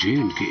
J&K।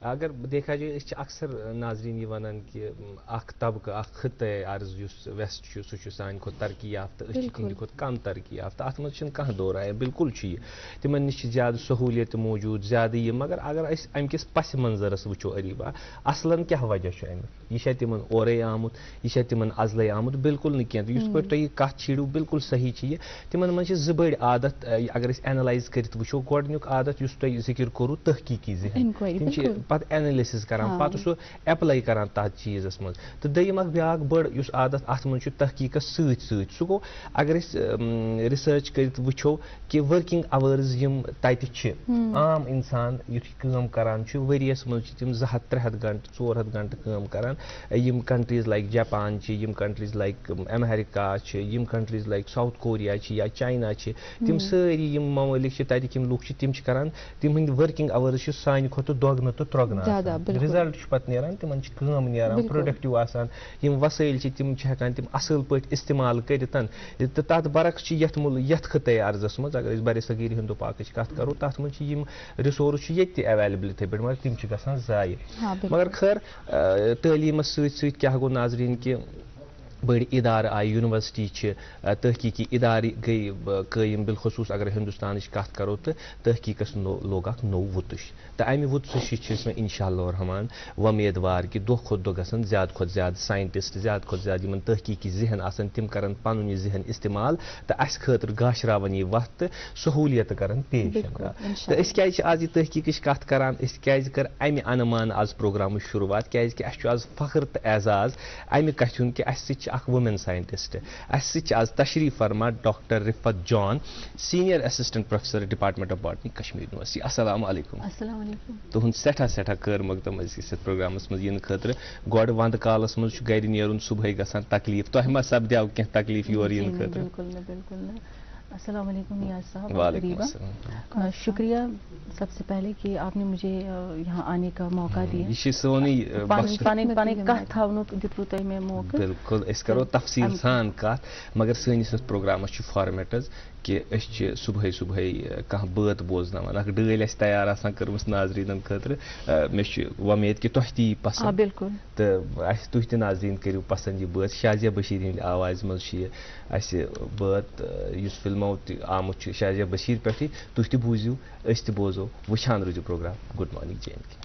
اگر دیکھا جائے اس اکثر ناظرین یہ ونان کہ اخ طبقہ اخ خطۂ عرض اس ویسٹ سہ سان کھت ترقی یافتہ تہند کھت کم ترقی یافتہ ات مز کھانا دورہ بالکل یہ تمن نش زیادہ سہولیت موجود زیادہ یہ مگر اگر اس ام کس پس منظرس وچو اریبا اصلاً کیا وجہ امیک یہ تمن اورے آمت یہ تمن ازلے آمت بالکل نہ کیٚنٛہہ اس پہ تھی کت چھیڑو بالکل صحیح یہ تمن من زٕ بٔڑۍ عادت اگر اس اینالائز کرت وچو گۄڈنیُک عادت یُس تۄہہِ ذکر کوٚروٕ تحقیقی ذہن تم پتہ اینالسس کران پتہ سُہ ایپلاے کران تتھ چیزس مز تو دوٚیِم اکھ بیاکھ بٔڑ یُس عادت اتھ منٛز چھُ تحقیقس سۭتۍ سۭتۍ سُہ گوٚو اگر أسۍ رِسٲرچ کٔرِتھ وٕچھو کہِ ؤرکِنگ اورز یِم تتہِ چھِ عام انسان یُتھُے کٲم کران چھُ ؤریس منٛز چھِ تِم 200 300 گنٹہٕ 400 گنٹہٕ کٲم کران یِم کنٹریز لایک جاپان چھِ یِم کنٹریز لایک امریکہ چھِ یِم کنٹریز لایک ساوُتھ کوریا چھِ یا چاینا چھِ تِم سٲری یِم ممٲلِک چھِ تتِکۍ یِم لُکھ چھِ تِم چھِ کران تِہنٛدۍ ؤرکِنگ اورز چھِ سانہِ کھۄتہٕ دۄگنہٕ تہٕ ترٛۄگنہٕ رِزلٹ چھُ پتہٕ نیران تِمن چھِ کٲم نیران پروڈکٹِو آسان یِم وسٲیل چھِ تِم چھِ ہٮ۪کان تِم اصل پٲٹھۍ استعمال کٔرِتھ تہٕ تتھ برعکس چھِ یتھ خطے عرضس منٛز اگر أسۍ برِ صغیٖر ہِنٛدو پاکٕچ کتھ کرو تتھ منٛز چھِ یِم رِسورس چھِ ییٚتہِ تہِ ایویلیبل یِتھٕے پٲٹھۍ مگر تِم چھِ گژھان ضایع مگر خٲر تعلیٖمس سۭتۍ سۭتۍ کیٛاہ گوٚو ناظریٖن کہِ بٔڑۍ ادارٕ آیہِ یونیورسٹی چھِ تحقیقی ادارٕ گٔے قٲیِم بالخصوٗص اگر ہندوستانٕچ کتھ کرو تہٕ تحقیقس لوگ اکھ نوٚو وُتُش تہٕ امہِ وُتسٕے چھِ أسۍ انشاء اللہ رحمان وۄمیدوار کہِ دۄہ کھۄتہٕ دۄہ گژھن زیادٕ کھۄتہٕ زیادٕ ساینٹسٹ زیادٕ کھۄتہٕ زیادٕ یِمن تحقیقی ذہن آسان تِم کرن پنُن یہِ ذہن استعمال تہٕ اسہِ خٲطرٕ گاشراون یہِ وتھ تہٕ سہوٗلیت کرن پیش تہٕ أسۍ کیازِ چھِ آز یہِ تحقیقٕچ کتھ کران أسۍ کیازِ کٔر امہِ انمان آز پروگرامٕچ شروعات کیازِ کہِ اسہِ چھُ آز فخر تہٕ اعزاز امہِ کتھِ ہُنٛد کہِ اسہِ سۭتۍ چھِ اکھ وومین ساینٹسٹ اسہِ سۭتۍ چھِ آز تشریف فرما doctor Rafat Jan senior assistant professor department of botany Kashmir university السلام علیکم السلام علیکم تہنٛد سٮ۪ٹھاہ خٲر مقدم أسۍ یتھ پروگرامس منٛز یِنہٕ خٲطرٕ گۄڈٕ ونٛدٕ کالس منٛز چھُ گرِ نیرُن صبحٲے گژھان تکلیٖف تۄہہِ ما سپدیو کینٛہہ تکلیٖف یور یِنہٕ خٲطرٕ بالکل السلام علیکم نیاز صاحب وعلیکم شکریہ سب سے پہلے کہ آپ نے مجھے یہاں آنے کا موقع دیا یہ چھِ سونٕے پنٕنۍ کتھ تھاونُک دیُتوٕ تۄہہِ مےٚ موقعہٕ بالکل أسۍ کرو تفصیٖل سان کتھ مگر سٲنِس یتھ پروگرامس چھُ فارمیٹ حظ کہ أسۍ چھِ صبحٲے کانٛہہ بٲتھ بوزناوان اکھ ڈٲلۍ اَسہِ تیار آسان کٔرمٕژ ناظریٖنن خٲطرٕ مےٚ چھُ وۄمید کہِ تۄہہِ تہِ یی پسنٛد بالکل تہٕ اَسہِ تُہۍ تہِ ناظریٖن کٔرِو پسنٛد یہِ بٲتھ شازیا بشیٖر ہِنٛدِ آوازِ منٛز چھُ یہِ اَسہِ بٲتھ یُس فلمو تہِ آمُت چھُ شازیا بشیٖر پٮ۪ٹھٕے تُہۍ تہِ بوٗزِو أسۍ تہِ بوزو وٕچھان روٗزِو program good morning J and K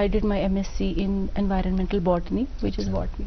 I did my MSc in environmental botany, which is botany,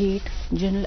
GATE, General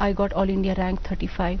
I got All India rank 35,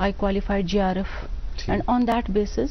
I qualified GRF and on that basis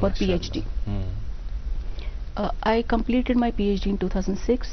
for PhD। I completed my PhD in 2006।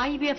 IVF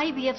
IVF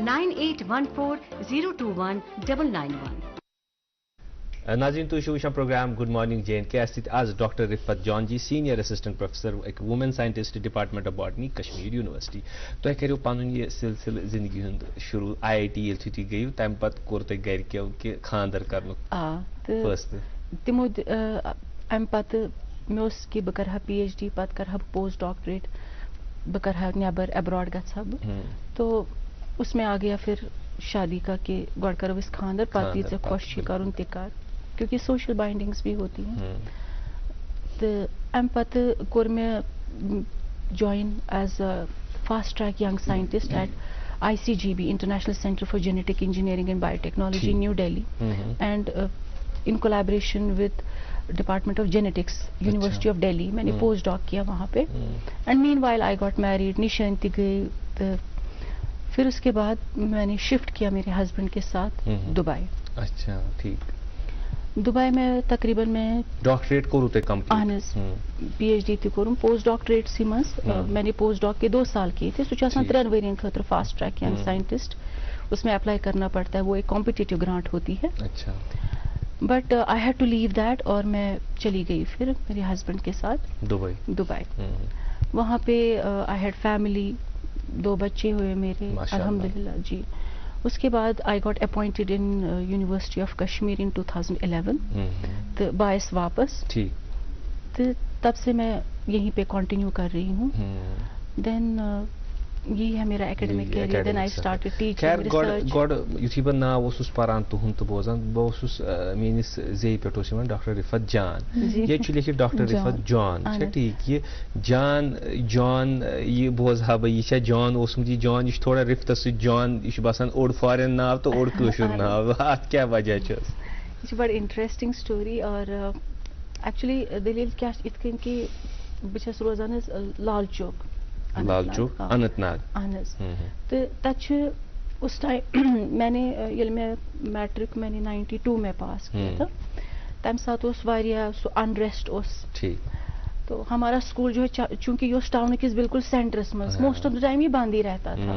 9814 021 991। ناظرین تُہۍ چھِو وٕچھان program good morning J and K اَسہِ سۭتۍ as doctor Rifat Jan ji senior assistant professor اَکہِ women scientist department of botany Kashmir university تۄہہِ کٔرِو پَنُن یہِ سِلسِلہٕ زندگی ہُنٛد شروٗع آی آی ٹی ییٚلہِ تُہۍ گٔیِو تَمہِ پَتہٕ کوٚر تۄہہِ گرِکیو کہِ خانٛدر کرنُک فٲصلہٕ تِمو اَمہِ پَتہٕ مےٚ اوس کہِ بہٕ کَرٕ ہا پی ایچ ڈی پَتہٕ کَرٕ ہا بہٕ پوسٹ ڈاکٹریٹ بہٕ کَرٕ ہا نیبر ایبراڈ گژھٕ ہا بہٕ تو اس میں آ گیا پھر شادی کا کہ گۄڈٕ کَرو أسۍ خانٛدر پَتہٕ یہِ ژےٚ خۄش چھُے کَرُن تہِ کر کیونکہ سوشل بائنڈنگس بھی ہوتی ہیں تہٕ اَمہِ پَتہٕ کوٚر مےٚ join as a fast track young scientist at ICGB International Center for Genetic Engineering and Biotechnology New Delhi and in collaboration with Department of Genetics University of Delhi میں نے پوسٹ ڈاک کیا وہاں پہ and meanwhile I got married نشانتی گئی تو پھر اس کے بعد میں نے شفٹ کیا میرے ہسبینڈ کے ساتھ دبئی. اچھا ٹھیک. دبئی میں تقریباً میں ڈاکٹریٹ کوٚروٕ تۄہہِ کمپلیٹ؟ اہن حظ پی ایچ ڈی تہِ کوٚرُم پوسٹ ڈاکٹریٹ سی منٛز میں نے پوسٹ ڈاک کے 2 سال کیے تھے سُہ چھُ آسان 3 ؤرین خٲطرٕ فاسٹ ٹریک ینگ سائنٹسٹ اس میں اپلائی کرنا پڑتا ہے وہ ایک کمپٹیٹیو گرانٹ ہوتی ہے. اچھا. But I had to leave that اور میں چلی گئی پھر میرے ہسبینڈ کے ساتھ دبئی. وہاں پہ آئی ہیڈ فیملی 2 بچے ہوئے میرے الحمدللہ جی. اس کے بعد I got appointed in university of Kashmir in 2011 تو باعث واپس تو تب سے میں یہیں پہ کنٹینیو کر رہی ہوں. دین یہی ہے میرا academic career. Then I started teaching research. گۄڈٕ یُتھُے بہٕ ناو اوسُس پَران تُہُنٛد تہٕ بوزان بہٕ اوسُس میٲنِس زیٚیہِ پٮ۪ٹھ اوس یِوان ڈاکٹر رِفت جان. ییٚتہِ چھُ لیکھِتھ ڈاکٹر رِفت جان چھا ٹھیٖک. یہِ جان یہِ بوزہا بہٕ یہِ چھا جان اوسمُت یہِ جان یہِ چھُ تھوڑا رِفتس سۭتۍ جان یہِ چھُ باسان اوٚڑ فارین ناو تہٕ اوٚڑ کٲشُر ناو اَتھ کیٛاہ وجہ چھُس؟ یہِ چھِ بَڑٕ اِنٹرٛسٹِنٛگ سٹوری اور ایکچُؤلی دٔلیٖل کیٛاہ چھِ یِتھ کٔنۍ کہِ بہٕ چھَس روزان حظ لال چوک اننت ناگ. اہن حظ. تہٕ تَتہِ چھُ اس ٹائم میں نے ییٚلہِ مےٚ میٹرک میں نے 92 میں پاس کیا تھا تَمہِ ساتہٕ اوس واریاہ سُہ انریسٹ اوس. تو ہمارا اسکول جو ہے چونکہ یہ ٹاؤن کس بالکل سینٹرس منٛز موسٹ آف دا ٹائم یہ بند ہی رہتا تھا.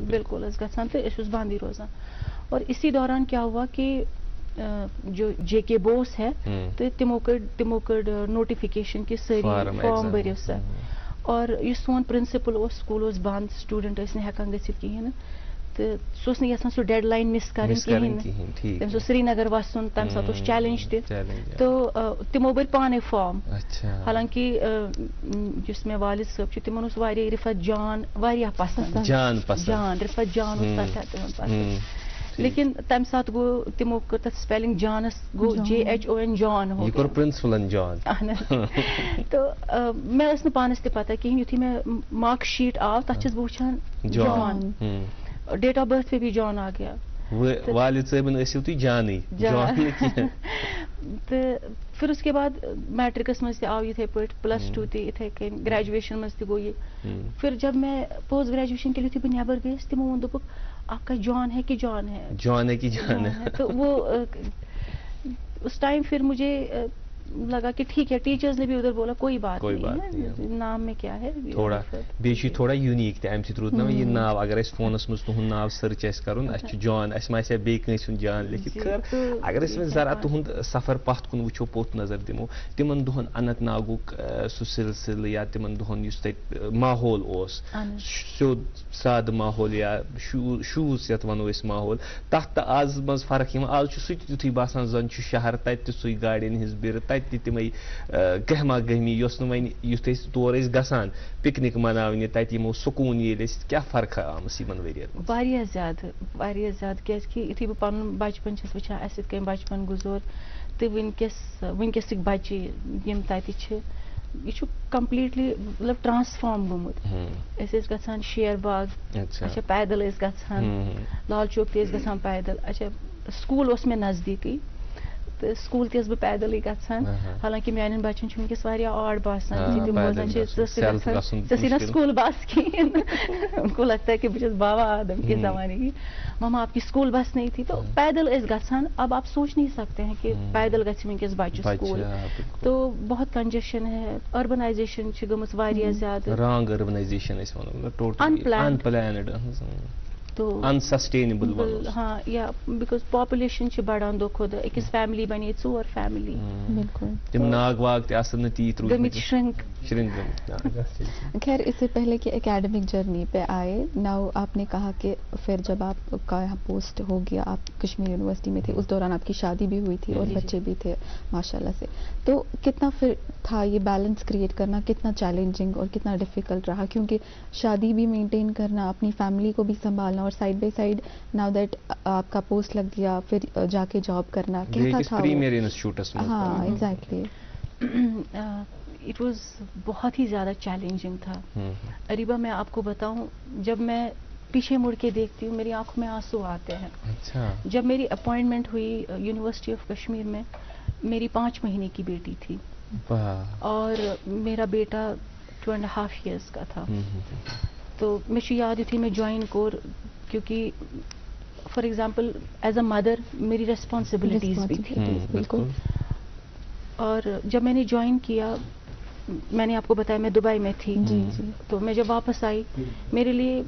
بالکل گژھان تو اس بند ہی روزان. اور اسی دوران کیا ہوا کہ جو جے کے بوس ہے تو تمو کڑ نوٹیفکیشن کہ ساری فارم بھرو سا. اور یہ سون پرنسپل سکول بند سٹوڈنٹ ہیکان گژھِتھ کہین تو سہ نہیں یژھان سہ ڈیڈ لائن مس کریں کہین. تم سری نگر وسن تمہ سات چیلنج تہ تو تمو بھر پانے فارم. حالانکہ اس میں والد صاحب تمن رفت جان واریاہ پسند جان رفت جان پسند. لیکن تمہ سات گو تمو کر تک سپیلنگ جانس گو JHON جان ہو پرنسپلن جان. تو میں ٲس نہٕ پانس تہِ پتہ کہین یُتھُے مےٚ مارک شیٹ آو تتھ چھس بہٕ وٕچھان جان ڈیٹ آف برتھ پہ بھی جان آ گیا. والد صٲبن ٲسِو تُہۍ جانٕے تو پھر اس کے بعد میٹرکس مز تہِ آو یِتھے پٲٹھۍ +2 تہِ یِتھے کٔنۍ گریجویشن مز تہِ گوٚو یہِ. پھر جب میں پوسٹ گریجویشن کے لیے یُتھُے بہٕ نیبر گٔیَس تِمو ووٚن دوٚپُکھ آپ کا جان ہے کہ جان ہے. تو وہ اس ٹائم پھر مجھے لگا کہ ٹھیک ہے ٹیچرز نے بھی ادھر بولا کوئی بات نہیں نام میں کیا ہے تھوڑا بیٚیہِ چھُ تھوڑا یوٗنیٖک تہِ اَمہِ سۭتۍ روٗد نا یہِ ناو اگر اَسہِ فونس منٛز تُہُنٛد ناو سٔرٕچ آسہِ کَرُن اَسہِ چھُ جان اَسہِ ما آسہِ ہا بیٚیہِ کٲنٛسہِ ہُنٛد جان لیکھِتھ. خٲر اگر أسۍ وۄنۍ ذرا تُہُنٛد سفر پتھ کُن وٕچھو پوٚت نظر دِمو تِمن دۄہن اننت ناگُک سُہ سلسلہٕ یا تِمن دۄہن یُس تَتہِ ماحول اوس سیوٚد سادٕ ماحول یا شوٗژ یتھ ونو أسۍ ماحول تتھ تہٕ آز منٛز فرق یِوان. آز چھُ سُہ تہِ تیُتھُے باسان زن چھُ شہر تتہِ تہِ سُے گاڑٮ۪ن ہِنٛز بِرٕ تتہِ تہِ تِمے گہما گہمی یۄس نہٕ وۄنۍ یُتھ أسۍ تور ٲسۍ گژھان پِکنِک مناونہِ تتہِ یِمو سکوٗن ییٚلہِ أسۍ کیٛاہ فرقا آمٕژ یِمن ؤرین؟ واریاہ زیادٕ کیٛازِ کہِ یُتھُے بہٕ پنُن بچپن چھس وٕچھان اَسہِ یِتھ کٔنۍ بچپن گُزور تہٕ وٕنکیٚسٕکۍ بچہِ یِم تتہِ چھِ یہ چھُ کمپلیٹلی مطلب ٹرانسفارم گوٚمُت. أسۍ ٲسۍ گژھان شیر باغ اچھا پیدل ٲسۍ گژھان لال چوک تہِ ٲسۍ گژھان پیدل. اچھا سکوٗل اوس مےٚ نزدیٖکٕے تہٕ سکوٗل تہِ ٲسٕس بہٕ پیدلٕے گژھان. حالانکہِ میانٮ۪ن بچن چھُ وٕنکیٚس واریاہ آڈ باسان تِم بوزان چھِ ژٕ سی نا سکوٗل بس کِہیٖنۍ. ان کو لگتا ہے کہ بہٕ چھَس بابا آدم کے زمانے کی ماما آپ کی اسکول بس نہیں تھی تو پیدل ٲسۍ گژھان. اب آپ سوچ نہیں سکتے ہیں کہ پیدل گژھِ وٕنکیٚس بچہِ سکوٗل. تو بہت کنجیشن ہے اربنائزیشن چھِ گٔمٕژ واریاہ زیادٕ رانگ اربنائزیشن أسۍ وَنو unplanned تو unsustainable ہاں یا بیکاز پاپولیشن چھِ بڑان دۄہ کھۄتہٕ دۄہ أکِس فیملی بنے 4 فیملی بالکل. تم ناگ واگ تہِ آسن نہٕ تیٖتۍ گٔمٕتۍ شرنک. خیر اس سے پہلے کہ اکیڈمک جرنی پہ آئے ناؤ آپ نے کہا کہ پھر جب آپ کا یہاں پوسٹ ہو گیا آپ کشمیر یونیورسٹی میں تھے اس دوران آپ کی شادی بھی ہوئی تھی اور بچے بھی تھے ماشاءاللہ سے, تو کتنا پھر تھا یہ بیلنس کریٹ کرنا, کتنا چیلنجنگ اور کتنا ڈیفیکلٹ رہا, کیونکہ شادی بھی مینٹین کرنا, اپنی فیملی کو بھی سنبھالنا اور side by side now that آپ کا پوسٹ لگ گیا پھر جا کے جاب کرنا, کیسا تھا پریمیئر انسٹیٹیوٹس میں؟ ہاں ایگزیکٹلی. اٹ واز بہت ہی زیادہ چیلنجنگ تھا. اریبہ میں آپ کو بتاؤں, جب میں پیچھے مڑ کے دیکھتی ہوں میری آنکھوں میں آنسو آتے ہیں. اچھا. جب میری اپوائنٹمنٹ ہوئی یونیورسٹی آف کشمیر میں, میری 5 مہینے کی بیٹی تھی اور میرا بیٹا 2.5 ایئرس کا تھا. تو مجھے یاد تھی میں جوائن کور, کیونکہ for example as a mother میری ریسپانسبلٹیز بھی تھی. بالکل. اور جب میں نے جوائن کیا, میں نے آپ کو بتایا میں دبئی میں تھی, تو میں جب واپس آئی میرے لیے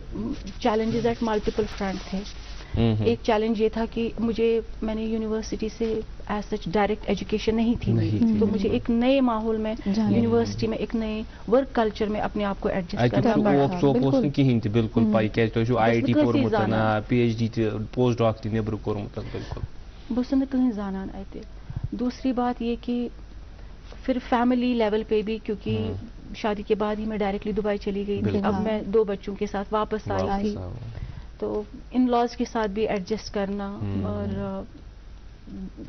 چیلنجز ایٹ ملٹیپل فرنٹ تھے. ایک چیلنج یہ تھا کہ میں نے یونیورسٹی سے ایز سچ ڈائریکٹ ایجوکیشن نہیں تھی, تو مجھے ایک نئے ماحول میں یونیورسٹی میں ایک نئے ورک کلچر میں اپنے آپ کو ایڈجسٹ کرنا پڑا. کہین تہ بالکل پائی کیازِ تُہۍ چھُو IIT کوٚرمُت, PhD تہِ پوسٹ ڈاک تہِ نیبرٕ کوٚرمُت. بالکل. بہٕ ٲسٕس نہٕ کٕہٕنۍ زانان اَتہِ. دوسری بات یہ کہ پھر فیملی لیول پہ بھی, کیونکہ شادی کے بعد ہی میں ڈائریکٹلی دبئی چلی گئی تھی. اب میں 2 بچوں کے ساتھ واپس آئی تھی, تو ان لاز کے ساتھ بھی ایڈجسٹ کرنا, اور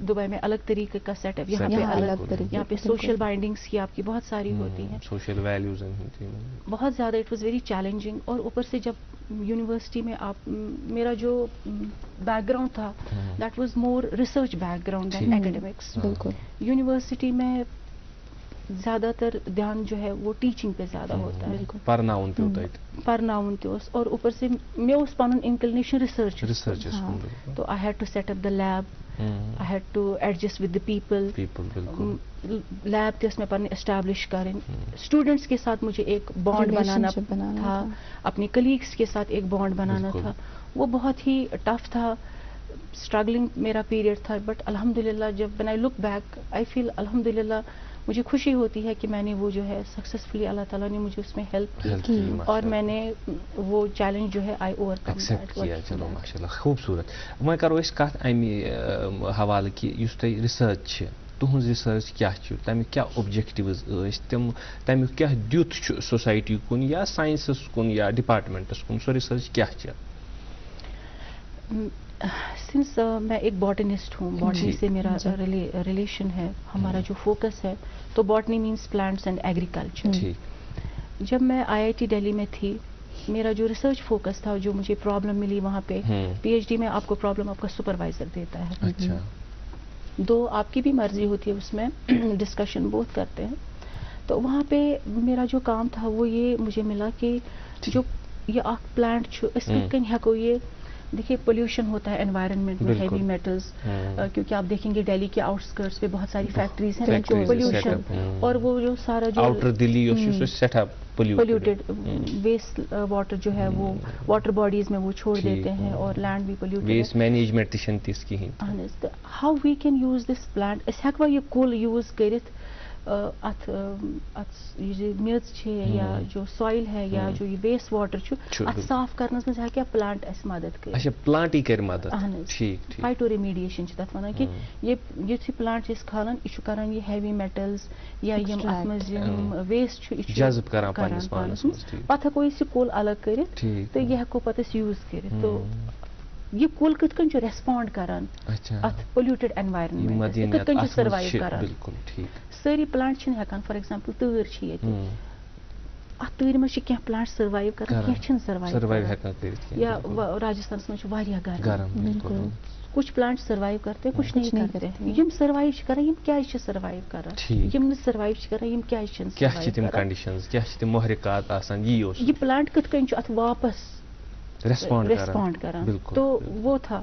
دبئی میں الگ طریقے کا سیٹ اپ, یہاں پہ سوشل بائنڈنگس کی آپ کی بہت ساری ہوتی ہیں, سوشل ویلیوز بہت زیادہ. It was very challenging. اور اوپر سے جب یونیورسٹی میں میرا جو بیک گراؤنڈ تھا that was more research background than academics. بالکل. یونیورسٹی میں زیادہ تر دھیان جو ہے وہ ٹیچنگ پہ زیادہ ہوتا ہے, پرناؤن تہِ اوس, اور اوپر سے مےٚ اوس پنُن انکلنیشن ریسرچ. تو I had to set up the lab, I had to adjust with the people. Lab تہِ ٲس مےٚ پنٕنۍ اسٹیبلش کرٕنۍ. اسٹوڈنٹس کے ساتھ مجھے ایک بانڈ بنانا تھا, اپنے کلیگس کے ساتھ ایک بانڈ بنانا تھا. وہ بہت ہی ٹف تھا, اسٹرگلنگ میرا پیریڈ تھا. بٹ الحمدللہ جب when I look back I feel الحمدللہ مجھے خوشی ہوتی ہے کہ میں نے وہ جو ہے سکسیسفلی اللہ تعالیٰ نے مجھے اس میں ہیلپ کی, اور میں نے وہ چیلنج جو ہے آئی اوور کم کیا. چلو ماشاء اللہ خوبصورت. وۄنۍ کرو أسۍ کتھ امہِ حوالہٕ کہِ یُس تۄہہِ رِسٲرٕچ چھِ, تُہنٛز رِسٲرٕچ کیٛاہ چھُ, تمیُک کیٛاہ اوبجیکٹِوٕز ٲسۍ, تمیُک کیٛاہ دیُت چھُ سوسایٹی کُن یا ساینسس کُن یا ڈپارٹمنٹس کُن, سۄ رِسٲرٕچ کیٛاہ چھِ؟ سنس میں ایک باٹنسٹ ہوں, باٹنی سے میرا ریلیشن ہے, ہمارا جو فوکس ہے تو botany means plants and agriculture. جب میں IIT دہلی میں تھی, میرا جو ریسرچ فوکس تھا, جو مجھے پرابلم ملی وہاں پہ, PhD میں آپ کو پرابلم آپ کا سپروائزر دیتا ہے, دو آپ کی بھی مرضی ہوتی ہے اس میں, ڈسکشن بہت کرتے ہیں. تو وہاں پہ میرا جو کام تھا وہ یہ مجھے ملا کہ جو یہ اخ پلانٹ چھُ, اس کِتھ کٔنۍ ہیٚکو یہ, دیکھیے پولوشن ہوتا ہے انوائرمنٹ میں, ہیوی میٹلز, کیونکہ آپ دیکھیں گے دہلی کے آؤٹ اسکرٹس پہ بہت ساری فیکٹریز ہیں, پولوشن, اور وہ جو سارا جو آؤٹر دلی پولیوٹیڈ ویسٹ واٹر جو ہے وہ واٹر باڈیز میں وہ چھوڑ دیتے ہیں, اور لینڈ بھی پولیوٹیڈ. ویسٹ مینیجمنٹ تہِ چھنہٕ تِژھ کِہیٖنۍ. How we can use this plant, أسۍ ہیٚکوا یہِ کُل یوز کٔرِتھ اتھ یہ میٚژ چھِ یا جو سویل ہے یا جو یہ ویسٹ واٹر چھُ اتھ صاف کرنس منٛز ہیٚکیا پلانٹ اسہِ مدد کٔرِتھ. اچھا پلانٹٕے کَرِ مدد. اہن حظ, فایٹو ریمیڈیشن چھِ تتھ ونان کہ یُتھُے پلانٹ چھِ أسۍ کھالان یہِ چھُ کران یہ ہیوی میٹلز یا یِم اتھ منٛز یِم ویسٹ چھُ یہِ چھُ جذب کران پننِس پانس منٛز. پتہٕ ہیٚکو أسۍ یہِ کُل الگ کٔرِتھ تہٕ یہِ ہیٚکو پتہٕ أسۍ یوٗز کٔرِتھ. تو یہ کُل کِتھ کٔنۍ چھُ ریسپونڈ کران اتھ پولیوٹڈ انوائرمنٹ, کِتھ کٔنۍ چھُ سروایو کران. سٲری پلانٹ چھِنہٕ ہیٚکان, فار ایگزامپل تۭر چھِ ییٚتہِ, اتھ تۭرِ منٛز چھِ کینٛہہ پلانٹ سروایو کران, کینٛہہ چھِنہٕ سروایو کران, یا راجستھانس منٛز چھُ واریاہ گرم, کچھ پلانٹ سروایو کرتے کچھ نہیں کرتے. یم سروایو چھِ کران یم کیازِ چھِ سروایو کران, یم نہٕ سروایو چھِ کران یم کیازِ چھِنہٕ سروایو کران. یہ پلانٹ کِتھ کٔنۍ چھُ اتھ واپس ریسپونڈ کران. تو وہ تھا.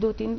2-3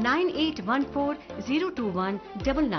9814021991।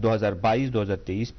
2022-2023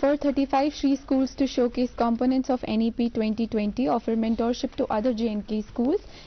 435 Sri schools to showcase components of NEP 2020 offer mentorship to other JNK schools।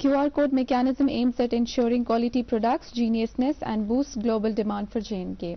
QR code mechanism aims at ensuring quality products, genuineness and boosts global demand for JNK।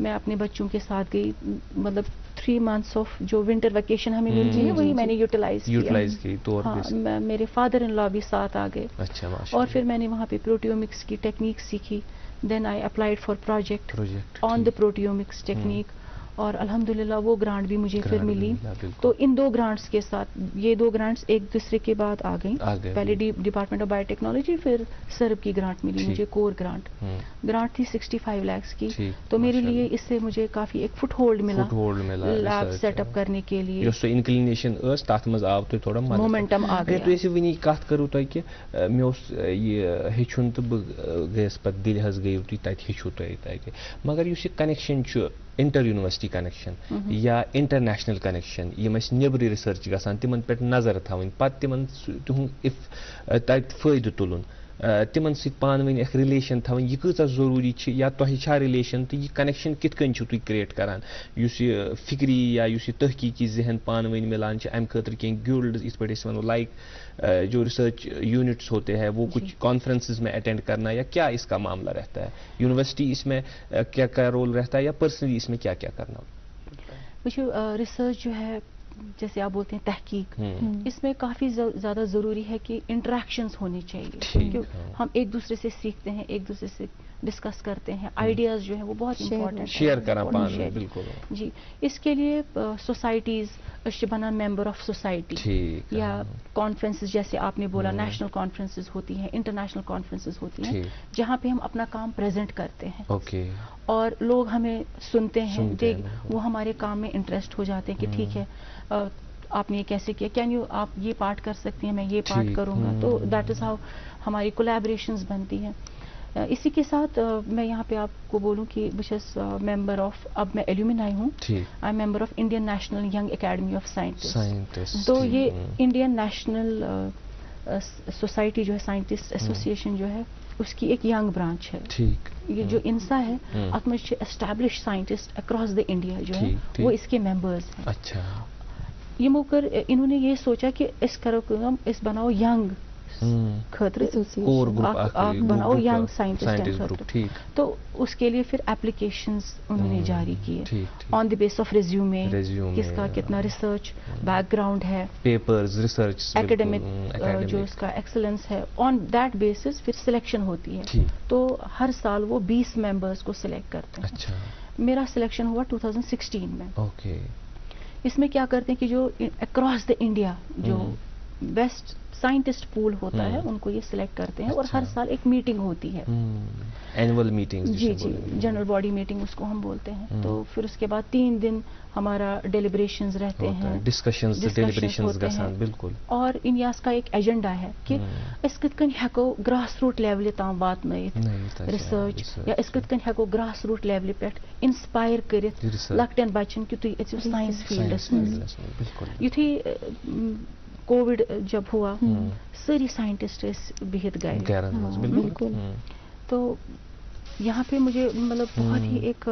میں اپنے بچوں کے ساتھ گئی, مطلب 3 months آف جو ونٹر ویکیشن ہمیں ملتی ہے وہی میں نے یوٹیلائز کی تو میرے فادر ان لا بھی ساتھ آ گئے. اچھا اور پھر میں نے وہاں پہ پروٹیومکس کی ٹیکنیک سیکھی. Then I applied for project on the proteomics technique, اور الحمدللہ وہ گرانٹ بھی مجھے پھر ملی. تو ان 2 گرانٹس کے ساتھ, یہ 2 گرانٹس ایک دوسرے کے بعد آ گئیں. پہلے ڈپارٹمنٹ آف بایو ٹیکنالوجی, پھر سرب کی گرانٹ ملی مجھے, کور گرانٹ تھی 65 lakhs کی. تو میرے لیے اس سے مجھے کافی ایک فٹ ہولڈ ملا لیب سیٹ اپ کرنے کے لیے. سو انکلینیشن تک مز آو تھی تھوڑا مومنٹم آ گیا. تھی ونی کت کرو تہ کہ مے یہ ہیچھن تو گیس پتہ دل حظ گیو تھی تت ہیچھو تہ, مگر اس یہ کنیکشن انٹر یونیورسٹی کنیکشن یا international connection M neighbour research گژھان تمن پہ نظر تھوٕنۍ پتہٕ تمن تہنٛد تتہِ فٲیدٕ تُلُن, تمن سۭتۍ پانہٕ ؤنۍ اکھ رِلیشن تھاوٕنۍ, یہ کۭژاہ ضروٗری چھِ یا تۄہہِ چھا رِلیشن تہٕ یہ کنیکشن کِتھ کٔنۍ چھِو تُہۍ کریٹ کران, یُس یہ فکری یا یُس یہ تحقیقی ذہن پانہٕ ؤنۍ ملان چھِ امہِ خٲطرٕ کینٛہہ گلڈز یِتھ پٲٹھۍ أسۍ ونو لائک جو ریسرچ یونٹس ہوتے ہیں وہ کچھ کانفرنسز میں اٹینڈ کرنا, یا کیا اس کا معاملہ رہتا ہے, یونیورسٹی اس میں کیا کیا رول رہتا ہے, یا پرسنلی اس میں کیا کیا کرنا؟ ریسرچ جو ہے جیسے آپ بولتے ہیں تحقیق, اس میں کافی زیادہ ضروری ہے کہ انٹریکشنز ہونی چاہیے, کیونکہ ہم ایک دوسرے سے سیکھتے ہیں, ایک دوسرے سے ڈسکس کرتے ہیں, آئیڈیاز جو ہیں وہ بہت امپورٹنٹ شیئر کرنا پانا بالکل جی. اس کے لیے سوسائٹیز بنا ممبر آف سوسائٹی یا کانفرنسز جیسے آپ نے بولا, نیشنل کانفرنسز ہوتی ہیں, انٹرنیشنل کانفرنسز ہوتی ہیں, جہاں پہ ہم اپنا کام پریزنٹ کرتے ہیں اور لوگ ہمیں سنتے ہیں, وہ ہمارے کام میں انٹرسٹ ہو جاتے ہیں کہ ٹھیک ہے آپ نے یہ کیسے کیا, کین یو آپ یہ پارٹ کر سکتی ہیں, میں یہ پارٹ کروں گا. تو دیٹ از ہاؤ ہماری کولیبریشنز بنتی ہیں. اسی کے ساتھ میں یہاں پہ آپ کو بولوں کہ بچس ممبر آف, اب میں ایلومنائی ہوں, I am member of Indian national young academy of scientist. تو یہ انڈین نیشنل سوسائٹی جو ہے, سائنٹسٹ ایسوسیشن جو ہے, اس کی ایک ینگ برانچ ہے. یہ جو انسا ہے ات میں establish scientist across the India جو ہے وہ اس کے ممبرز ہیں. اچھا, یہ انہوں نے یہ سوچا کہ اس کرو کام, اس بناؤ ینگ خاطر بناؤ ینگ سائنٹسٹ. تو اس کے لیے پھر اپلیکیشنز انہوں نے جاری کیے آن دی بیس آف ریزیومے, کس کا کتنا ریسرچ بیک گراؤنڈ ہے, پیپرز, ریسرچ, ایکیڈمک جو اس کا ایکسلنس ہے, آن دیٹ بیسس پھر سلیکشن ہوتی ہے. تو ہر سال وہ 20 ممبرز کو سلیکٹ کرتے ہیں. اچھا, میرا سلیکشن ہوا 2016 میں. اوکے, اس میں کیا کرتے ہیں کہ جو اکراس دا انڈیا جو بیسٹ سائنٹسٹ پول ہوتا ہے ان کو یہ سلیکٹ کرتے ہیں, اور ہر سال ایک میٹنگ ہوتی ہے, اینول میٹنگ, جی جی, جنرل باڈی میٹنگ اس کو ہم بولتے ہیں. تو پھر اس کے بعد 3 دن ہمارا ڈیلیبریشنز رہتے ہیں, ڈسکشنز ڈیلیبریشنز گژھان بالکل. اور انیاس کا ایک ایجنڈا ہے کہ اس کت کن ہیکو گراس روٹ لیولہِ تام واتنٲیِتھ ریسرچ, یا اس کت کن ہیکو گراس روٹ لیولہِ پٮ۪ٹھ انسپائر کٔرِتھ لۄکٹٮ۪ن بچن کہ تُہۍ أژِو ساینس فیلڈس منٛز. یُتھُے کووِڈ جب ہوا ساری سائنٹسٹ بہت گئے بالکل. تو یہاں پہ مجھے مطلب بہت ہی ایک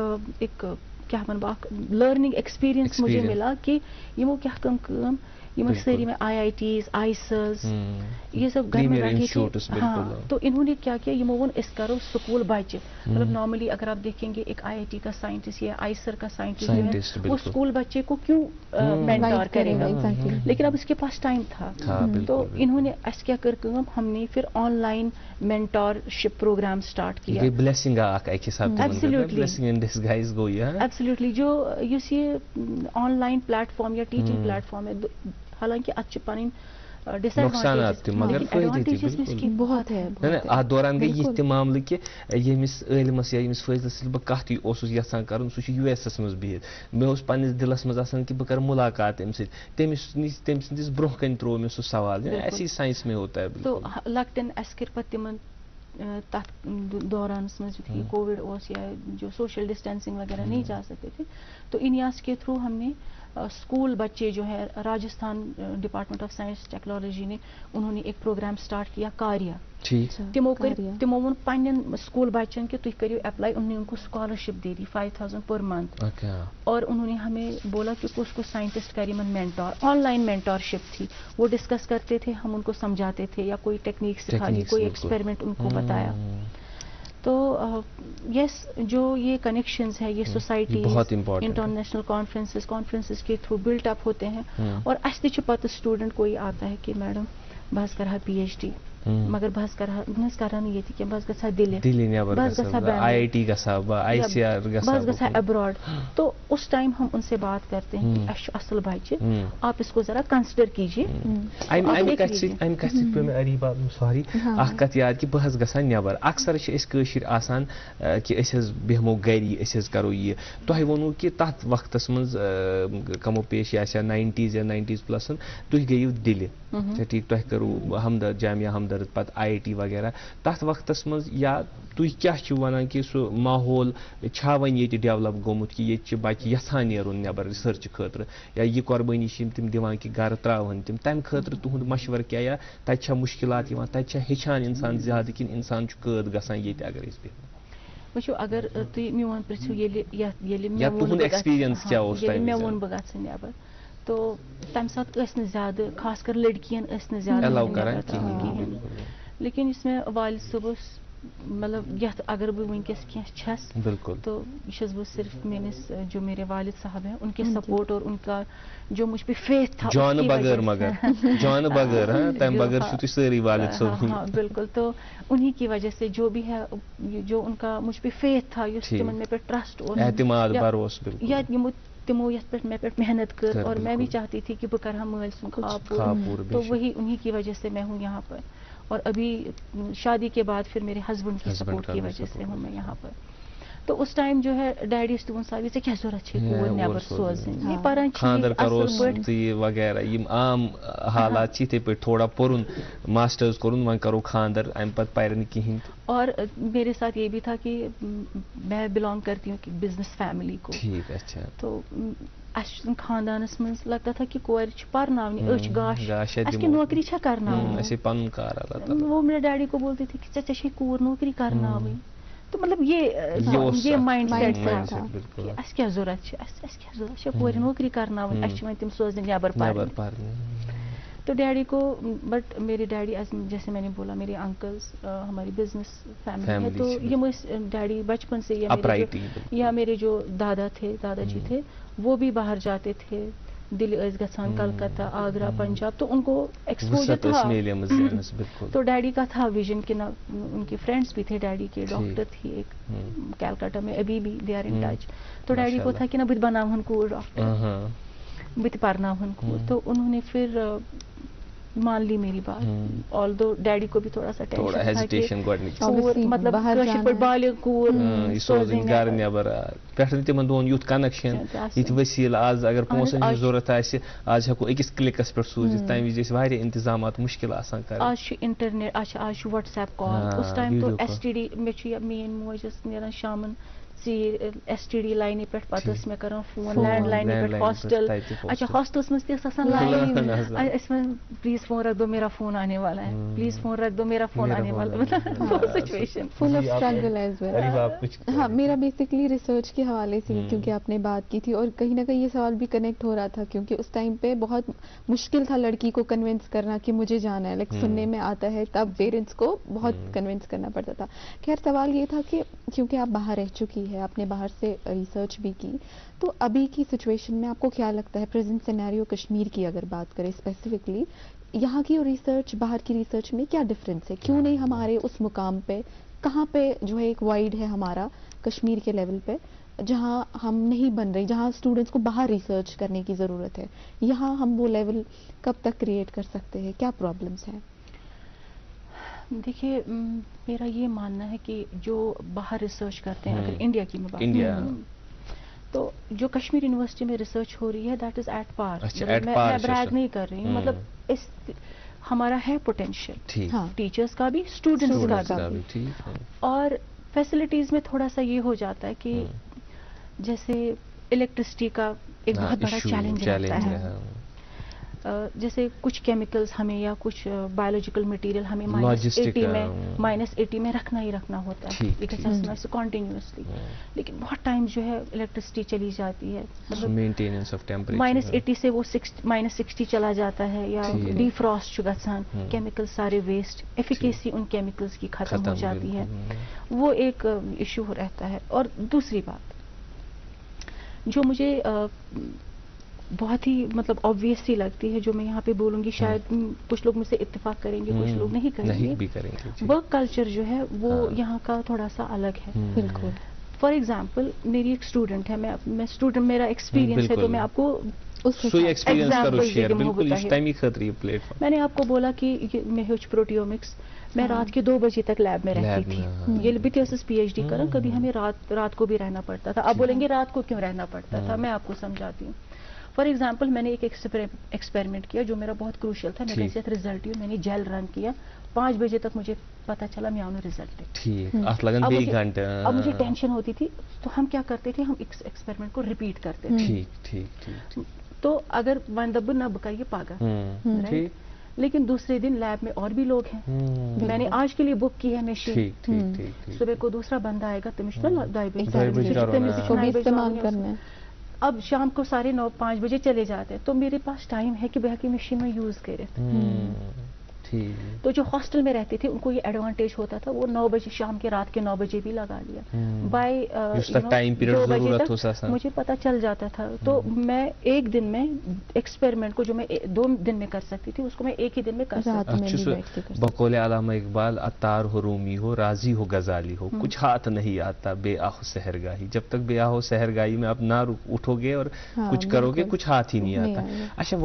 کیا ونہٕ بہٕ لرننگ ایکسپیرینس مجھے ملا کہ یمو کیا کٲم یمن ساری میں آئی آئی ٹیز, آئیسز, یہ سب گھر میں بیٹھے تھے. ہاں, تو انہوں نے کیا کیا, یمو وون اس کرو سکول بچے, مطلب نارملی اگر آپ دیکھیں گے ایک آئی آئی ٹی کا سائنٹسٹ یا آئیسر کا سائنٹسٹ جو ہے وہ اسکول بچے کو کیوں مینٹور کرے گا, لیکن اب اس کے پاس ٹائم تھا. تو انہوں نے اس کیا کر کام, ہم نے پھر online mentorship program start کیا. ایبسلیوٹلی جو یس یہ آن لائن پلیٹ فارم یا ٹیچنگ پلیٹ فارم ہے, حالانکہ اچھا پن نقصانات مگر بہت ہے. ات دوران گئی یہ معاملہ کہ یمس عالمس یا یمس فٲضلس بہ کت اوسُس یژھان کرُن سُہ چھُ یو ایس ایس منٛز بِہِتھ. مےٚ اوس پننس دلس منٛز آسان کہ بہٕ کرٕ ملاقات تمہِ سۭتۍ, تٔمۍ سٕنٛدِس برونٛہہ کَنہِ ترٛوو مےٚ سُہ سوال, ایسی سائنس میں ہوتا ہے. تو لۄکٹٮ۪ن اسہِ کٔر پتہٕ تِمن تتھ دورانس منٛز یُتھُے کووِڈ اوس یا جو سوشل ڈسٹینسنگ وغیرہ نہیں جا سکتے تھے, تو انیاس کے تھرو ہم نے اسکول بچے جو ہے Rajasthan department of science technology نے انہوں نے ایک پروگرام سٹارٹ کیا کاریا. تمو وون پنن اسکول بچن کہ تھی کرو اپلائی. انہوں نے ان کو اسکالرشپ دے دی 5000 پر منتھ, اور انہوں نے ہمیں بولا کہ کس کو سائنٹسٹ کری من مینٹور. آن لائن مینٹور شپ تھی, وہ ڈسکس کرتے تھے, ہم ان کو سمجھاتے تھے یا کوئی ٹیکنیک سکھا دی, کوئی ایکسپیریمنٹ ان کو بتایا. تو یس جو یہ کنیکشنز ہے یہ سوسائٹی بہت important انٹرنیشنل کانفرنسز کے تھرو بلٹ اپ ہوتے ہیں اور اس تہ پتہ اسٹوڈنٹ کوئی آتا ہے کہ میڈم بہت کرا پی ایچ ڈی مگر بہت کران یہ کی بہت گھا دلی نیبر بہت گھا آئی I T گژھا I C R بہت گھا ابراڈ. تو اس ٹائم ہم ان سے بات کرتے ہیں کہ اچھا اصل بچے آپ اس کو ذرا کنسیڈر کیجیے. امہ کت پہ مے اریبا سوری اخ کت یاد کہ بہت گژھا نیبر. اکثر أسۍ آسان کہ بیہمو گری کرو یہ تہ ونو کہ تت وقتس مز کمو پیش یا 90s یا 90s پلسن تھی گیو دلی ٹھیک تہ کرو ہمدرد جامعہ ہمدرد پتہ آئی آئی ٹی وغیرہ تت وقتس مز یا تھی کیا ونان کہ سہ ماحول چھا ون یہ ڈیولپ گومت کہ یہ بچہ یژھان نیرن نیبر ریسرچ خاطر یا یہ قربانی تم دِوان کہ گھر تراون تم تمہ خاطر تہد مشور کیا یا تتہ چھا مشکلات یوان تتہ چھا ہیچھان انسان زیادہ کن انسان قید گژھان یہ اگر اس وچھو اگر تھی میون پرژھو یا تہد ایکسپیرینس کیا مے وون بہ گژھِ نیبر تو تمہ سات ٲسۍ نہٕ زیادٕ خاص کر لڑکین ٲسۍ نہٕ زیادٕ allow نیبر کران تراوان کِہیٖنۍ. لیکن یُس مےٚ والد صٲبس مطلب یتھ اگر بہٕ وٕنکیٚس کینٛہہ چھس بالکل تو یہ چھس بہٕ صرف میٲنِس جو میرے والد صاحب ہیں ان کے سپورٹ اور ان کا جو مجھ پہ فیتھ تھا جان بغیر مگر جان بغیر تمہ بغیر چھو تھی ساری والد صاحب. ہاں بالکل. تو انہی کی وجہ سے جو بھی ہے جو ان کا مجھ پہ فیتھ تھا یس تمن مے پہ ٹرسٹ اور اعتماد بھروس بالکل یا تمو یت پہ مے پہ محنت کر اور میں بھی چاہتی تھی کہ بہ کرہا مٲلۍ سُنٛد خواب پوٗرٕ. تو وہی انہی کی وجہ سے میں ہوں یہاں پر اور ابھی شادی کے بعد پھر میرے ہسبینڈ کی سپورٹ کی وجہ سے ہوں میں یہاں پر. تو اس ٹائم جو ہے ڈیڈی تمن ساری ژےٚ کیٛاہ ضوٚرتھ چھے کوٗر نیبر سوزٕنۍ یہ پران خاندر کروس وغیرہ یم عام حالات یتھے پہ تھوڑا پورن ماسٹرز کورن ون کرو خاندر ام پتہ پرن کہین. اور میرے ساتھ یہ بھی تھا کہ میں بلانگ کرتی ہوں کہ بزنس فیملی کو. ٹھیک اچھا. تو اس خاندانس مز لگتا تھا کہ کور پرناونی أچھ گاش اس کی نوکری چھا کرناونی ایسے پن کار اللہ. وہ میرے ڈیڈی کو بولتی تھی کہ ژےٚ چھے کور نوکری کرناوٕنۍ. تو مطلب یہ مائنڈ سیٹ تھا کہ اس کیا ضرورت ہے اس کیا ضرورت ہے کور نوکری کرناوٕنۍ اس چھِ وۄنۍ تِم سوزٕنۍ نیبر پرنہِ. تو ڈیڈی کو بٹ میرے ڈیڈی جیسے میں نے بولا میرے انکلز ہماری بزنس فیملی ہے تو یہ ڈیڈی بچپن سے یا میرے جو دادا جی تھے وہ بھی باہر جاتے تھے. دلی ٲسۍ گژھان کلکتہ آگرہ پنجاب تو ان کو ایکسپوجر تھا. تو ڈیڈی کا تھا ویژن کہ نہ ان کے فرینڈس بھی تھے ڈیڈی کے ڈاکٹر تھی ایک کیلکٹا میں ابھی بھی دے آر ان ٹچ. تو ڈیڈی کو تھا کہ نہ بہٕ تہِ بناوہن کوٗر ڈاکٹر بہٕ تہِ پرناوہن کوٗر. تو انہوں نے پھر مان لی میری بات. آل دو ڈیڈی کو بھی تھوڑا سا ٹینشن تھا کہ مطلب کٲشِر پٲٹھۍ بالغ کوٗر سوزٕنۍ گھر نیبر پہ تمن دۄہن یُتھ کنیکشن یہ وسیل آز اگر پونسن ہٕنٛز ضرورت آسہِ آز ہیٚکو أکِس کلکس پہ سوزِتھ. تمہِ وز ٲسۍ واریاہ انتظامات مشکل آسان کرٕنۍ. آز چھُ انٹرنیٹ آز چھُ وٹس ایپ کال. اس ٹائم تو ایس ٹی ڈی مےٚ چھُ میٲنۍ موج ٲس نیران شامن ایس ٹی ڈی لائنہِ پٮ۪ٹھ پتہٕ ٲس مےٚ کران فون لینڈ لائنہِ پٮ۪ٹھ ہاسٹل. اچھا ہاسٹلس منٛز تہِ ٲس آسان لائن أسۍ وَنان پلیز فون رکھ دو میرا فون آنے والا ہے پلیز فون رکھ دو میرا فون آنے والا ہے. Situation full of struggle as well. ہاں میرا بیسکلی ریسرچ کے حوالے سے کیونکہ آپ نے بات کی تھی اور کہیں نہ کہیں یہ سوال بھی کنیکٹ ہو رہا تھا کیونکہ اس ٹائم پہ بہت مشکل تھا لڑکی کو کنونس کرنا کہ مجھے جانا ہے. لائک سننے میں آتا ہے تب پیرنٹس کو بہت کنونس کرنا پڑتا تھا. خیر سوال یہ تھا کہ کیونکہ آپ باہر رہ چکی ہے آپ نے باہر سے ریسرچ بھی کی تو ابھی کی سچویشن میں آپ کو کیا لگتا ہے پریزنٹ سینیریو کشمیر کی اگر بات کریں اسپیسیفکلی یہاں کی ریسرچ باہر کی ریسرچ میں کیا ڈفرینس ہے؟ کیوں نہیں ہمارے اس مقام پہ کہاں پہ جو ہے ایک وائڈ ہے ہمارا کشمیر کے لیول پہ جہاں ہم نہیں بن رہے جہاں اسٹوڈنٹس کو باہر ریسرچ کرنے کی ضرورت ہے یہاں ہم وہ لیول کب تک کریٹ کر سکتے ہیں؟ کیا پرابلمس ہیں؟ دیکھیے میرا یہ ماننا ہے کہ جو باہر ریسرچ کرتے ہیں اگر انڈیا کی میں بات کروں تو جو کشمیر یونیورسٹی میں ریسرچ ہو رہی ہے دیٹ از ایٹ پار. میں بریگ نہیں کر رہی ہوں مطلب اس ہمارا ہے پوٹینشیل ٹیچرس کا بھی اسٹوڈنٹس کا بھی. اور فیسلٹیز میں تھوڑا سا یہ ہو جاتا ہے کہ جیسے الیکٹرسٹی کا ایک بہت بڑا چیلنج رہتا ہے. جیسے کچھ کیمیکلز ہمیں یا کچھ بایولوجیکل مٹیریل ہمیں Logistic, -80 میں رکھنا ہی رکھنا ہوتا ہے کنٹینیوسلی. لیکن بہت ٹائم جو ہے الیکٹرسٹی چلی جاتی ہے, مطلب مینٹیننس آف ٹیمپریچر -80 سے وہ -60 چلا جاتا ہے یا ڈی فراسٹ گژھان, کیمیکل سارے ویسٹ, ایفیکیسی ان کیمیکلز کی ختم ہو جاتی ہے. وہ ایک ایشو رہتا ہے. اور دوسری بات جو مجھے بہت ہی مطلب آبویسلی لگتی ہے, جو میں یہاں پہ بولوں گی, شاید کچھ لوگ مجھ سے اتفاق کریں گے, کچھ لوگ نہیں کریں گے. ورک کلچر جو ہے وہ یہاں کا تھوڑا سا الگ ہے. بالکل. فار ایگزامپل میری ایک اسٹوڈنٹ ہے, میں اسٹوڈنٹ, میرا ایکسپیرینس ہے, تو میں آپ کو میں نے آپ کو بولا کہ میں ہیوچ پروٹیومکس, میں رات کے 2 بجے تک لیب میں رہتی تھی. یہ بھی پی ایچ ڈی کروں, کبھی ہمیں رات کو بھی رہنا پڑتا تھا. آپ بولیں گے رات کو کیوں رہنا پڑتا تھا, میں آپ کو سمجھاتی ہوں. فار ایگزامپل میں نے ایک ایکسپیریمنٹ کیا جو میرا بہت کروشل تھا. میرے ساتھ رزلٹ میں نے جیل رن کیا, 5 بجے تک مجھے پتا چلا میں آؤں رزلٹ. اب مجھے ٹینشن ہوتی تھی, تو ہم کیا کرتے تھے, ہم ایکسپیریمنٹ کو ریپیٹ کرتے تھے. تو اگر وندب نہ بکائیے پاگا, لیکن دوسرے دن لیب میں اور بھی لوگ ہیں, میں نے آج کے لیے بک کی ہے مشین, صبح کو دوسرا بندہ آئے گا, استعمال کرنا ہے. اب شام کو 9:30 بجے چلے جاتے ہیں, تو میرے پاس ٹائم ہے کہ باقی مشین میں یوز کرے. تو جو ہاسٹل میں رہتے تھے ان کو یہ ایڈوانٹیج ہوتا تھا, وہ 9 بجے شام کے رات کے 9 بجے بھی لگا لیا. بائی 2 بجے تک مجھے پتا چل جاتا تھا. تو میں ایک دن میں ایکسپیریمنٹ کو جو میں 2 دن میں کر سکتی تھی, اس کو میں ایک ہی دن میں کر سکتی تھی. بقول علامہ اقبال, عطار ہو رومی ہو راضی ہو غزالی ہو, کچھ ہاتھ نہیں آتا بے آہ سحرگاہی. جب تک بے آہ سحرگاہی میں آپ نہ اٹھو گے اور کچھ کرو گے, کچھ ہاتھ ہی نہیں آتا. اچھا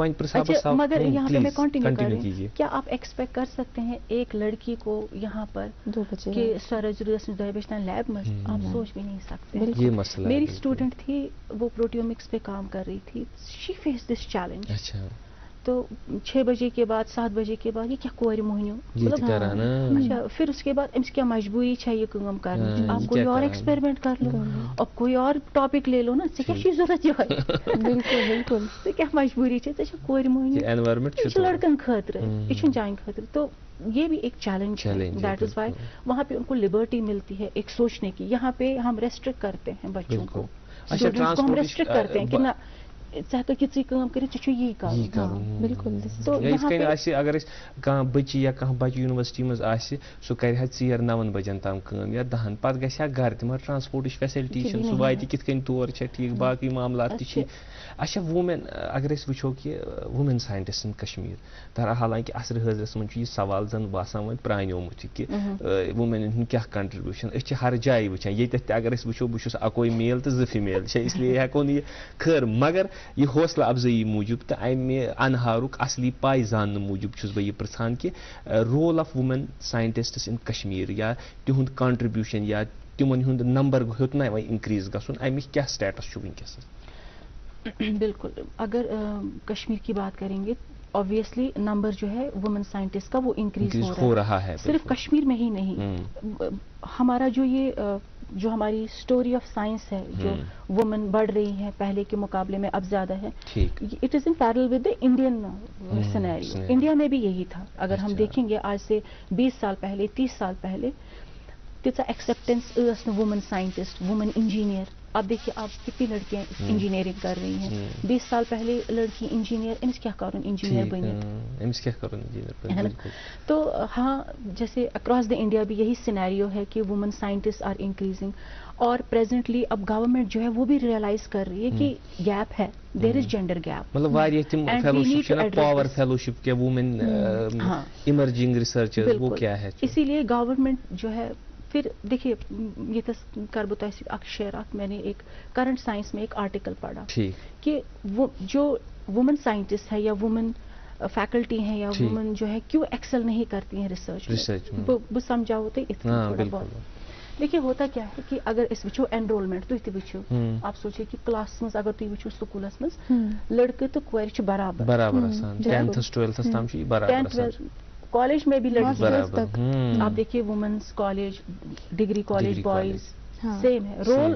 مگر یہاں پہ میں کنٹینیو کیجیے. کیا آپ ایکسپیکٹ کر سکتے ہیں ایک لڑکی کو یہاں پر 2 بجے کہ سرجری لیب میں, آپ سوچ بھی نہیں سکتے. یہ مسئلہ میری اسٹوڈنٹ تھی, وہ پروٹیومکس پہ کام کر رہی تھی, شی فیس دس چیلنج. تو 6 بجے کے بعد 7 بجے کے بعد یہ کیا کور موہنیو, اچھا پھر اس کے بعد امس کیا مجبوری چاہیے کام کرنا, آپ کوئی اور ایکسپیریمنٹ کر لو, اب کوئی اور ٹاپک لے لو نا, ژےٚ کیٛاہ چھُے ضروٗرت یِہوے. بالکل ژےٚ کیٛاہ مجبوری چھے, ژےٚ چھےٚ کورِ موہنیو, یہ چھُ لڑکن خٲطرٕ, یہ چھُنہٕ چانہِ خٲطرٕ. تو یہ بھی ایک چیلنج ہے. دیٹ از وائی وہاں پہ ان کو لبرٹی ملتی ہے ایک سوچنے کی. یہاں پہ ہم ریسٹرکٹ کرتے ہیں بچوں کو, اسٹوڈنٹس کو ہم ریسٹرکٹ کرتے ہیں کہ نہ بالکل. اگر بچی یا بچہ یونیورسٹی مز سہ کر 9 بجن تام یا 10 پتہ گھا گھر تم ٹرانسپورٹ فیسلٹی سہ وات کت کن تور ٹھیک باقی معاملات تھی. اچھا وومین اگر وچو کہ وومین سائنٹسٹ ان کشمیر, حالانکہ عصر حاضرس من یہ سوال زن باسان وہ پرانیومت کہ وومین ہند کیا کنٹربیوشن. اس ہر جائے وچان یتھ اگر وچو بہت اکوئی میل تو 2 فیمیل, اس لیے ہیکو یہ خیر. مگر یہ حوصلہ افزائی موجود تو امہ انہارک اصلی پائی زان موجود چھس بہ یہ پرژھان کہ رول آف وومین سائنٹسٹس ان کشمیر یا تہند کنٹربیوشن یا تمن ہند نمبر ہیوتنا انکریز گھن, امک کیا سٹیٹس ونکس. بالکل, اگر کشمیر کی بات کریں گے obviously نمبر جو ہے وومن سائنٹسٹ کا وہ انکریز ہو رہا ہے. صرف کشمیر میں ہی نہیں, ہمارا جو یہ جو ہماری اسٹوری آف سائنس ہے, جو وومن بڑھ رہی ہیں پہلے کے مقابلے میں اب زیادہ ہے, it is in parallel with the Indian scenario. India میں بھی یہی تھا. اگر ہم دیکھیں گے آج سے 20 سال پہلے 30 سال پہلے تیسا ایکسیپٹینس ٲس نہٕ وومن سائنٹسٹ وومن انجینئر. اب دیکھیے آپ کتنی لڑکیاں انجینئرنگ کر رہی ہیں. 20 سال پہلے لڑکی انجینئر, امس کیا کرن انجینئر بنت. تو ہاں جیسے اکراس دا انڈیا بھی یہی سینیریو ہے کہ وومن سائنٹسٹ آر انکریزنگ. اور پریزنٹلی اب گورنمنٹ جو ہے وہ بھی ریئلائز کر رہی ہے کہ گیپ ہے, دیر از جینڈر گیپ. مطلب پاور فیلوشپ کے وومن ایمرجنگ ریسرچر وہ کیا ہے. اسی لیے گورنمنٹ جو ہے, پھر دیکھیے یہ کر بتا اک شعر اک, میں نے ایک کرنٹ سائنس میں ایک آرٹیکل پڑھا کہ وہ جو وومن سائنٹسٹ ہے یا وومن فیکلٹی ہیں یا وومن جو ہے کیوں ایکسل نہیں کرتی ہیں ریسرچ. وہ سمجھاؤ تو تھوڑا بہت. دیکھیے ہوتا کیا ہے کہ اگر اس وچو انرولمنٹ تھی وچو, آپ سوچے کہ کلاس مز اگر تھی وچو سکولس مز لڑکے تو کور برابر, کالج میں بھی لڑکی. آپ دیکھیے women's college, degree college boys same ہے, رول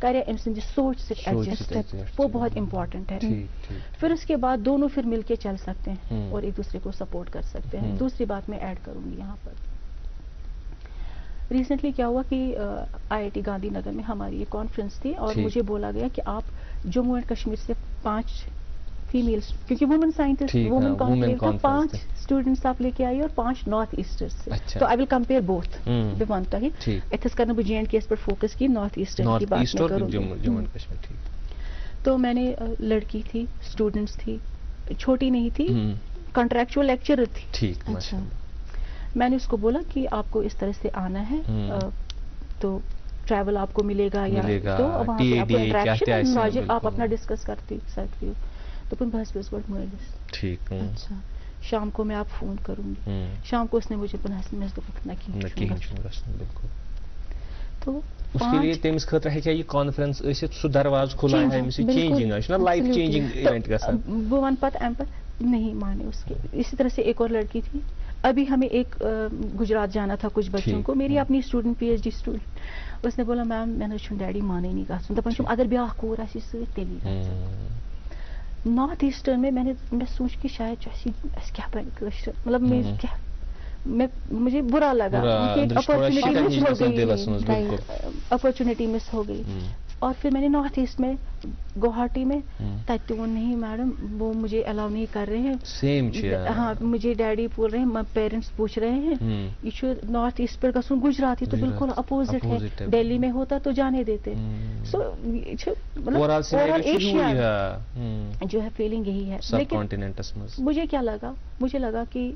کرے ام سندِ سوچ سے ایڈجسٹ، وہ بہت امپورٹنٹ ہے. پھر اس کے بعد دونوں پھر مل کے چل سکتے ہیں اور ایک دوسرے کو سپورٹ کر سکتے ہیں. دوسری بات میں ایڈ کروں گی یہاں پر، ریسنٹلی کیا ہوا کہ آئی آئی ٹی گاندھی نگر میں ہماری یہ کانفرنس تھی اور مجھے بولا گیا کہ آپ جموں اینڈ کشمیر سے 5 فیمیلز، کیونکہ وومن سائنٹسٹ وومن کانفرنس تھا، 5 اسٹوڈنٹس آپ لے کے آئی اور 5 نارتھ ایسٹر سے. تو آئی ول کمپیئر بوتھ بمانتا ہی اتس کرنا جے اینڈ کے اس پر فوکس کی، نارتھ ایسٹر کی بات میں کروں گی. تو میں نے لڑکی تھی، اسٹوڈنٹس تھی، چھوٹی نہیں تھی، کنٹریکچوئل لیکچرر تھی. میں نے اس کو بولا کہ آپ کو اس طرح سے آنا ہے، تو ٹریول آپ کو ملے گا یا تو وہاں پہ آپ کو انٹریکشن آپ اپنا ڈسکس کرتی سکتی ہو. تو پھر بس گوٹ مٲلِس ٹھیک. شام کو میں آپ فون کروں گی. شام کو اس نے مجھے میں بالکل. تو اس کے لیے تمس خاطر ہے یہ کانفرنس ٲسِتھ سُہ دروازٕ کھُلا ہے أمِس چینجنگ ہے لائف چینجنگ ایونٹ گژھان. بہٕ وَنہٕ پتہٕ اَمہِ پتہٕ نہیں مانے اس کے. اسی طرح سے ایک اور لڑکی تھی، ابھی ہمیں ایک گجرات جانا تھا کچھ بچوں کو، میری اپنی student P H D student, اس نے بولا میم میں نے ڈیڈی مانے نہیں گژھُن، دپان چھُم اگر بیاکھ کوٗر آسہِ سۭتۍ تیٚلی گژھِ. نارتھ ایسٹرن میں سوچ کہ شاید اَسہِ کیٛاہ بنہِ کٲشر، مطلب مجھے برا لگا، اپرچونٹی مس ہو گئی. اور پھر میں نے نارتھ ایسٹ میں گوہاٹی میں تب تو وہ نہیں میڈم وہ مجھے الاؤ نہیں کر رہے ہیں. ہاں مجھے ڈیڈی بول رہے ہیں، پیرنٹس پوچھ رہے ہیں یہ نارتھ ایسٹ پر گھن گجرات تو بالکل اپوزٹ ہے. دہلی میں ہوتا تو جانے دیتے. سو ایشیا جو ہے فیلنگ یہی ہے. لیکن مجھے کیا لگا، مجھے لگا کہ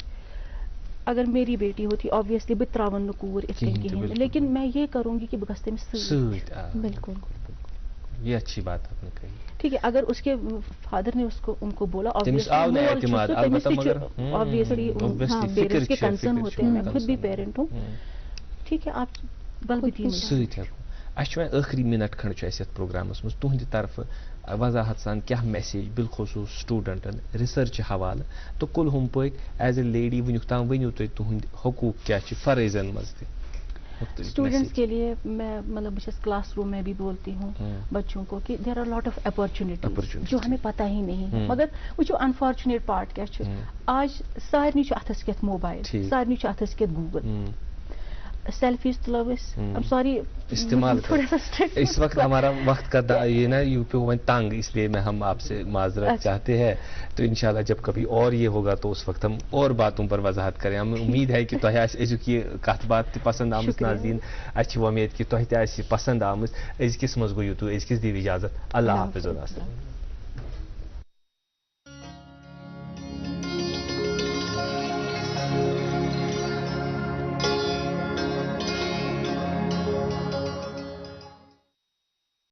اگر میری بیٹی ہوتی آبویسلی بہٕ تراون نہٕ کوٗر اِتھ کٔنۍ کِہیٖنۍ، لیکن میں یہ کروں گی کہ بہٕ گژھٕ تٔمِس سۭتۍ. بالکل یہ اچھی بات آپ نے کہی. ٹھیک ہے، اگر اس کے فادر نے ان کو بولا آبویسلی پیرنٹس کے کنسرن ہوتے ہیں، میں خود بھی پیرنٹ ہوں. ٹھیک ہے، آپ بلبتی سۭتۍ ہٮ۪کو. اَسہِ چھُ وۄنۍ ٲخری مِنٹ کھنڈ چھُ اَسہِ یَتھ پروگرامس منٛز تُہنٛدِ طرفہٕ وضاحت سان کیٛاہ میسیج بالخصوٗص سٹوٗڈنٛٹن رِسرچہِ حوالہٕ تہٕ کُلہُم پٲٹھۍ ایز اے لیڈی وٕنیُک تام ؤنِو تُہۍ تُہٕنٛدۍ حقوٗق کیٛاہ چھِ فرٲیضن منٛز تہِ. اسٹوڈنٹس کے لیے میں مطلب بس کلاس روم میں بھی بولتی ہوں بچوں کو کہ there are lot of opportunities جو ہمیں پتہ ہی نہیں ہے. مگر وہ انفارچونیٹ پارٹ کیا چھُ آج سارنٕے چھُ اتھس کٮ۪تھ موبائل، سارنٕے چھُ اتھس کٮ۪تھ گوگل. سیلفیز تُلو أسۍ سوری استعمال اس وقت ہمارا وقت کا یہ نا یو پی وہیں تنگ، اس لیے میں ہم آپ سے معذرت چاہتے ہیں. تو انشاءاللہ جب کبھی اور یہ ہوگا تو اس وقت ہم اور باتوں پر وضاحت کریں. ہمیں امید ہے کہ تۄہہِ آسہِ أزیُک یہِ کتھ باتھ تہِ پسند آمٕژ ناظریٖن. اَسہِ چھِ وۄمید کہ تۄہہِ تہِ آسہِ پسند آمٕژ. أزکِس منٛز گٔیِو تُہۍ، أزکِس دِیِو اِجازت. اللہ حافظ.